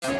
Hey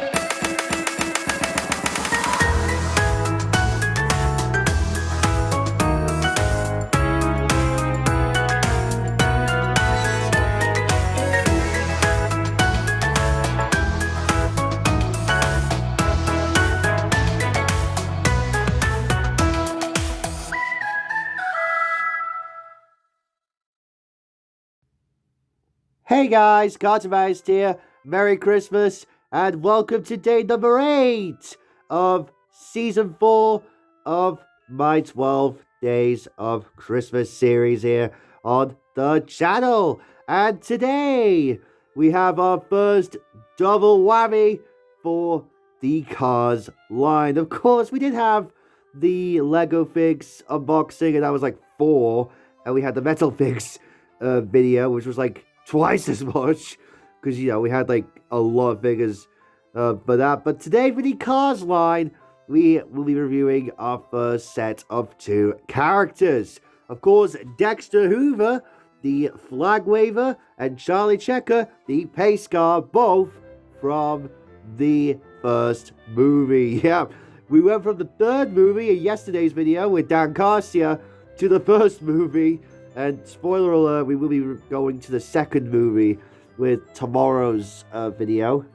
guys, Cartoonist here. Merry Christmas and welcome to day number 8 of season 4 of my 12 Days of Christmas series here on the channel. And today we have our first double whammy for the Cars line. Of course, we did have the Lego Figs unboxing, and that was like 4, and we had the Metal Figs video, which was like twice as much, because, you know, we had like a lot of figures for that. But today for the Cars line, we will be reviewing our first set of 2 characters. Of course, Dexter Hoover, the flag waver, and Charlie Checker, the pace car, both from the first movie. Yeah, we went from the third movie in yesterday's video with Dan Garcia to the first movie. And spoiler alert, we will be going to the second movie with tomorrow's video,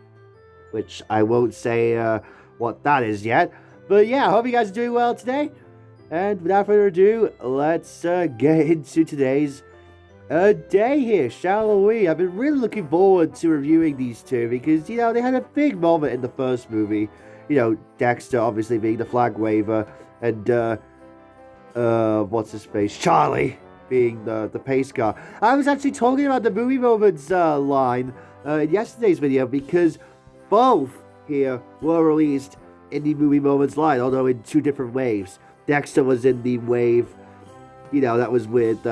which I won't say what that is yet. But yeah, I hope you guys are doing well today. And without further ado, let's get into today's day here, shall we? I've been really looking forward to reviewing these 2 because, you know, they had a big moment in the first movie. You know, Dexter obviously being the flag waver, and what's his face? Charlie being the pace car. I was actually talking about the movie moments line in yesterday's video because both here were released in the movie moments line, although in 2 different waves. Dexter was in the wave, you know, that was with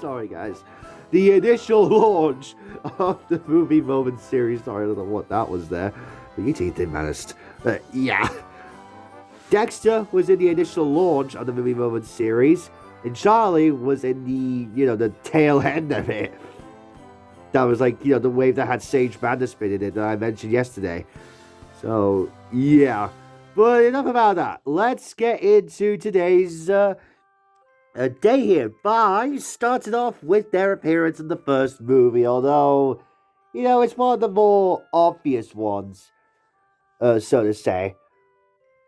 sorry guys, the initial launch of the movie moments series. Sorry, I don't know what that was there, but you teeth didn't manage. Yeah. Dexter was in the initial launch of the Movie Moments series, and Charlie was in the, you know, the tail end of it. That was like, you know, the wave that had Sage Vanderspin in it that I mentioned yesterday. So, yeah. But enough about that. Let's get into today's day here by starting off with their appearance in the first movie, although, you know, it's one of the more obvious ones, so to say.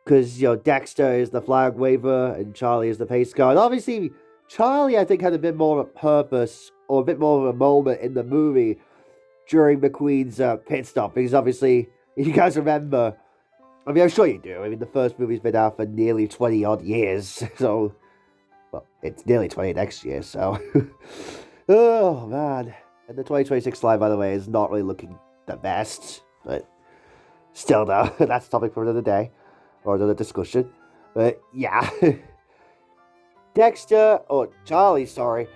Because, you know, Dexter is the flag waver and Charlie is the pace car. And obviously, Charlie, I think, had a bit more of a purpose or a bit more of a moment in the movie during McQueen's pit stop. Because obviously, if you guys remember, I mean, I'm sure you do. I mean, the first movie's been out for nearly 20-odd years. So, well, it's nearly 20 next year, so. Oh, man. And the 2026 line, by the way, is not really looking the best. But still, though, that's a topic for another day. Or another discussion. But yeah. Dexter, or Charlie, sorry,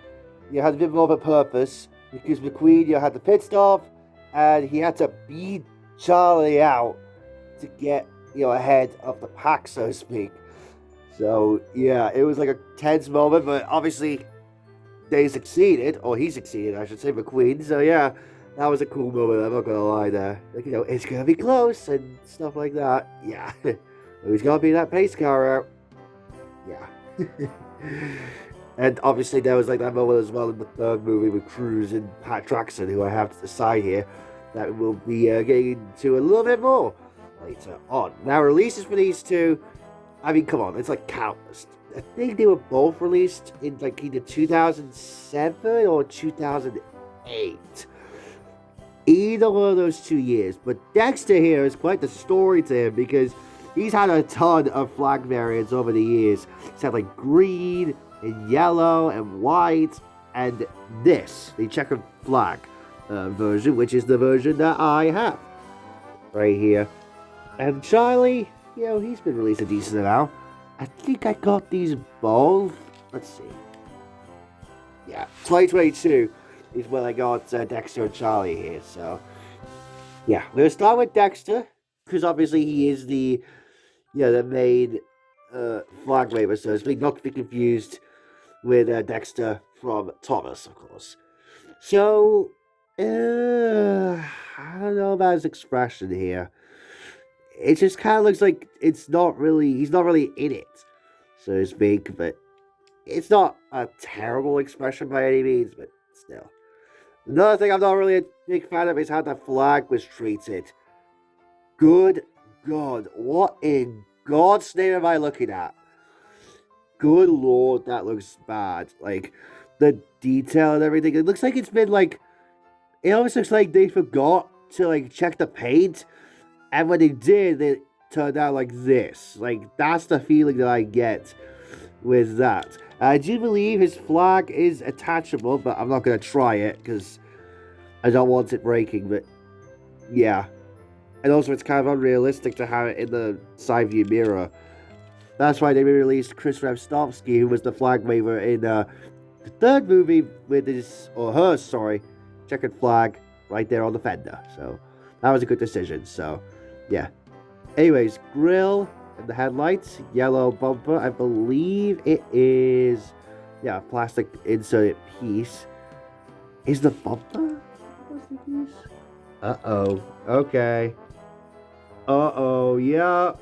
you had a bit more of a purpose. Because McQueen, you had the pit stop. And he had to beat Charlie out to get, you know, ahead of the pack, so to speak. So, yeah, it was like a tense moment. But obviously, they succeeded. Or he succeeded, I should say, McQueen. So, yeah, that was a cool moment. I'm not going to lie there. Like, you know, it's going to be close and stuff like that. Yeah. He's got to be that pace car out. Yeah. And obviously there was like that moment as well in the third movie with Cruz and Pat Traxon, who I have to decide here that we'll be getting into a little bit more later on. Now, releases for these 2, I mean, come on, it's like countless. I think they were both released in like either 2007 or 2008. Either one of those 2 years. But Dexter here is quite the story to him because he's had a ton of flag variants over the years. He's had like green and yellow and white, and this, the checkered flag version, which is the version that I have right here. And Charlie, you know, he's been released a decent amount. I think I got these both. Let's see. Yeah, 2022 is when I got Dexter and Charlie here. So, yeah, we're going to start with Dexter, because obviously he is the, you know, the main flag waver, so to speak, not to be confused with Dexter from Thomas, of course. So, about his expression here. It just kind of looks like he's not really in it, so to speak, but it's not a terrible expression by any means, but still. Another thing I'm not really a big fan of is how the flag was treated. Good God, what in God's name am I looking at? Good Lord, that looks bad. Like, the detail and everything. It looks like it's been, like, it almost looks like they forgot to, like, check the paint. And when they did, it turned out like this. Like, that's the feeling that I get with that. I do believe his flag is attachable, but I'm not going to try it because I don't want it breaking. But, yeah. And also, it's kind of unrealistic to have it in the side view mirror. That's why they released Chris Revstovsky, who was the flag waver in the third movie with his, or her, sorry, checkered flag right there on the fender. So, that was a good decision. So, yeah. Anyways, grill and the headlights, yellow bumper. I believe it is, yeah, plastic inserted piece. Is the bumper plastic piece? Uh-oh. Okay. Uh-oh. Yeah.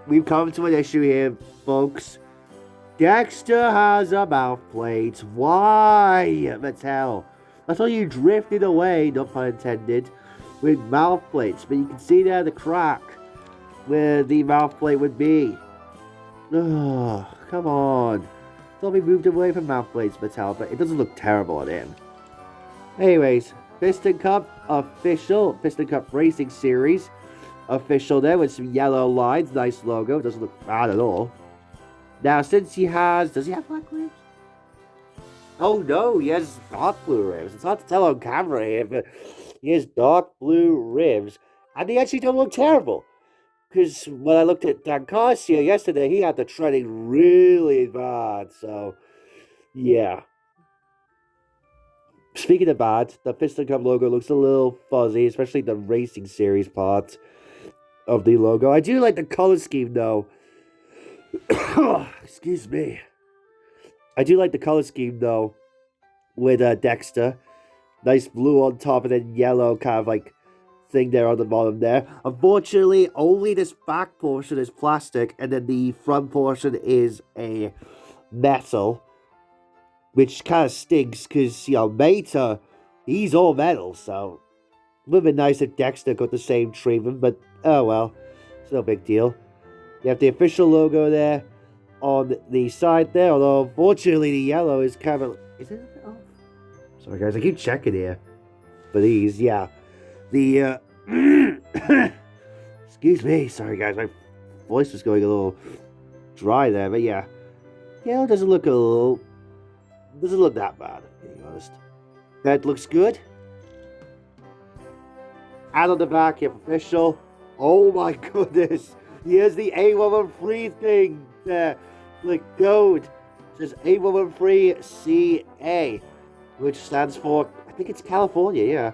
We've come to an issue here, folks. Dexter has a mouth plate. Why, Mattel? I thought you drifted away, no pun intended, with mouth plates, but you can see there the crack where the mouth plate would be. Oh, come on. Thought we moved away from mouth plates, Mattel, but it doesn't look terrible on him. Anyways, Piston Cup official, Piston Cup Racing Series official there with some yellow lines, nice logo, doesn't look bad at all. Now, since he has, does he have black ribs? Oh no, he has dark blue ribs. It's hard to tell on camera here, but he has dark blue ribs, and they actually don't look terrible. Because when I looked at Dan Garcia yesterday, he had the treading really bad. So, yeah. Speaking of bad, the Piston Cup logo looks a little fuzzy, especially the Racing Series part of the logo. I do like the color scheme, though. Excuse me. I do like the color scheme, though, with Dexter. Nice blue on top and then yellow kind of like thing there on the bottom there. Unfortunately, only this back portion is plastic and then the front portion is a metal, which kind of stinks because, you know, Meta, he's all metal, so it would have been nice if Dexter got the same treatment, but oh well, it's no big deal. You have the official logo there on the side there, although unfortunately the yellow is kind of, is it? Oh, sorry guys, I keep checking here for these, yeah. The, excuse me, sorry guys, my voice was going a little dry there, but yeah. Yeah, it doesn't look that bad, being honest. That looks good. And on the back, you have official. Oh my goodness, here's the A113 thing there, the code. It says A113CA, which stands for, I think it's California, yeah.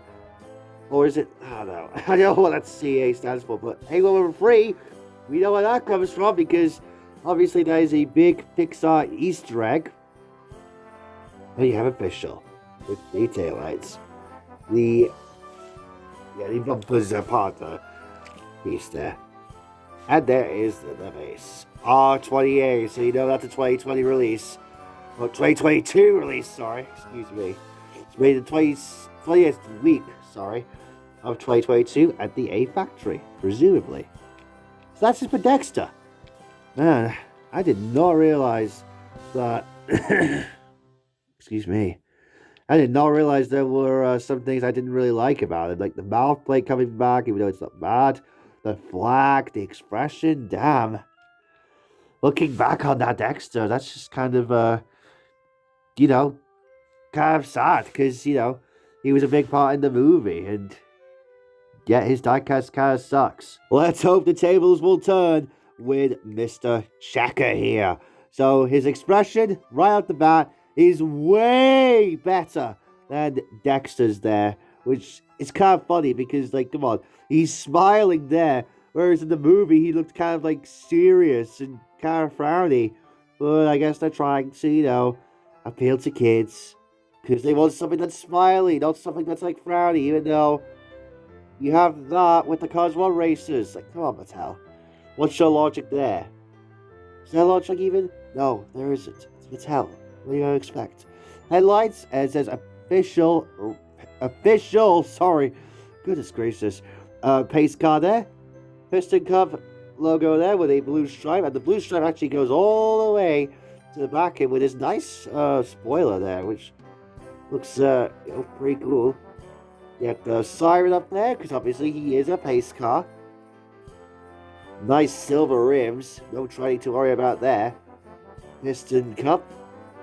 Or is it? I don't know. I don't know what that CA stands for, but A113, we know where that comes from because obviously that is a big Pixar Easter egg. And you have official with the taillights. The bumpers are part of the piece there. And there is the base. R28, so you know that's a 2020 release. Or 2022 release, sorry. Excuse me. It's made the 20th week, sorry, of 2022 at the A Factory, presumably. So that's it for Dexter. Man, I did not realize that... Excuse me. I did not realize there were some things I didn't really like about it. Like the mouth plate coming back, even though it's not bad. The flag, the expression, damn. Looking back on that Dexter, that's just kind of, kind of sad. Because, he was a big part in the movie. And yeah, his diecast kind of sucks. Let's hope the tables will turn with Mr. Checker here. So his expression, right off the bat, is way better than Dexter's there, which is kind of funny because, like, come on, he's smiling there, whereas in the movie he looked kind of, like, serious and kind of frowny. But I guess they're trying to, appeal to kids because they want something that's smiley, not something that's, like, frowny, even though You have that with the Cars 1 racers. Like, come on, Mattel. What's your logic there? Is there logic even? No, there isn't. It's Mattel. What do you expect? Headlights, and it says sorry. Goodness gracious. Pace car there. Piston Cup logo there with a blue stripe. And the blue stripe actually goes all the way to the back end with this nice spoiler there, which looks pretty cool. You have the siren up there, because obviously he is a pace car. Nice silver rims. No trying to worry about there. Piston Cup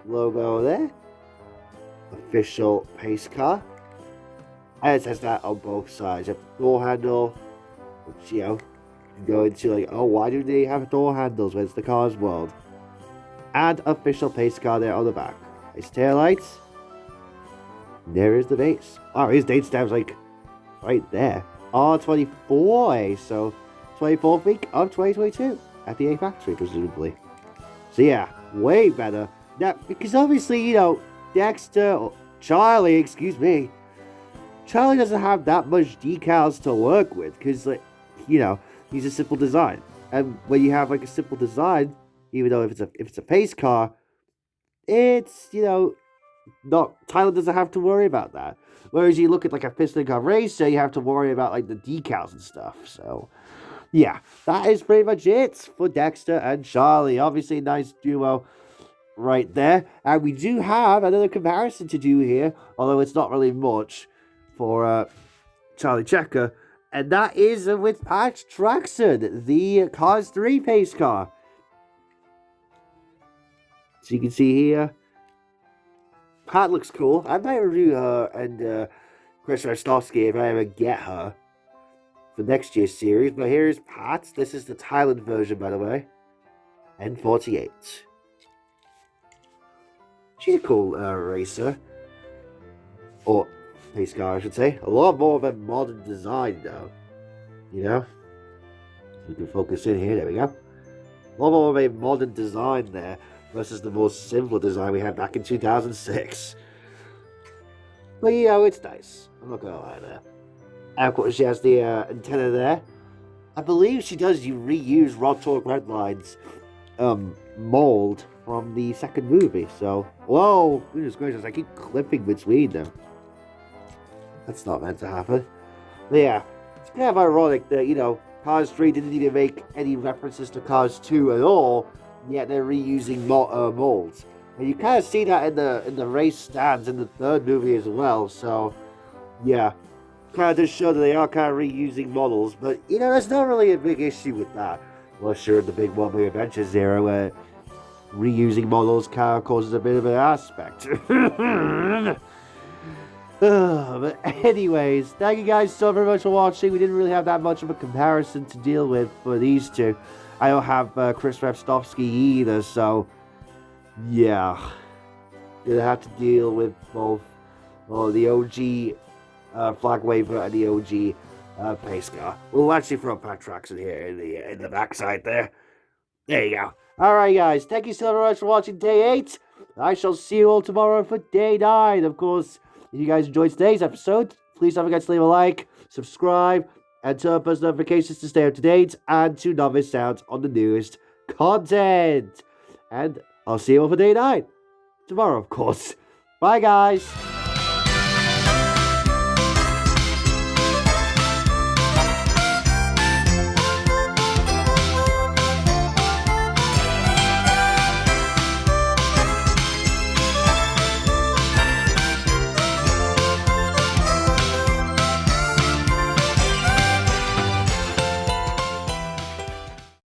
logo there. Official pace car. And it says that on both sides. You have the door handle, which, you know, you can go into like, oh, why do they have door handles when it's the Cars world? And official pace car there on the back. Nice taillights. There is the base. Oh, his date stamp's like right there. R24, so 24th week of 2022 at the A factory, presumably. So yeah, way better. Now, because obviously, you know, Charlie doesn't have that much decals to work with, because, like, you know, he's a simple design. And when you have like a simple design, even though if it's a pace car, it's, you know, Tyler doesn't have to worry about that. Whereas you look at like a piston car racer, you have to worry about like the decals and stuff. So yeah, that is pretty much it for Dexter and Charlie. Obviously, a nice duo right there. And we do have another comparison to do here, although it's not really much for Charlie Checker. And that is with Pat Traxon, the Cars 3 pace car. So you can see here, Pat looks cool. I might review her and Chris Rostovsky if I ever get her for next year's series. But here's Pat. This is the Thailand version, by the way. N48. She's a cool racer. Or pace car, I should say. A lot more of a modern design, though. You know? We can focus in here. There we go. A lot more of a modern design there versus the more simple design we had back in 2006. But, you know, it's nice. I'm not gonna lie there. And of course, she has the antenna there. I believe she does reuse Rod Talk Redline's mold from the second movie. So, whoa, goodness gracious, I keep clipping between them. That's not meant to happen. But yeah, it's kind of ironic that, you know, Cars 3 didn't even make any references to Cars 2 at all, yet they're reusing molds. And you kind of see that in the race stands in the third movie as well. So, yeah, kind of just show that they are kind of reusing models. But, you know, there's not really a big issue with that. Unless you're in the big One Big Adventures era where reusing models kind of causes a bit of an aspect. But anyways, thank you guys so very much for watching. We didn't really have that much of a comparison to deal with for these two. I don't have Chris Revstovsky either, so yeah, gonna have to deal with both the OG flag waver and the OG pace car. We'll actually throw Pat Traxon here in the backside there. There you go. Alright guys, thank you so very much for watching day 8. I shall see you all tomorrow for day 9. Of course, if you guys enjoyed today's episode, please don't forget to leave a like, subscribe, and turn on post notifications to stay up to date and to not miss out on the newest content. And I'll see you all for day 9. Tomorrow, of course. Bye guys.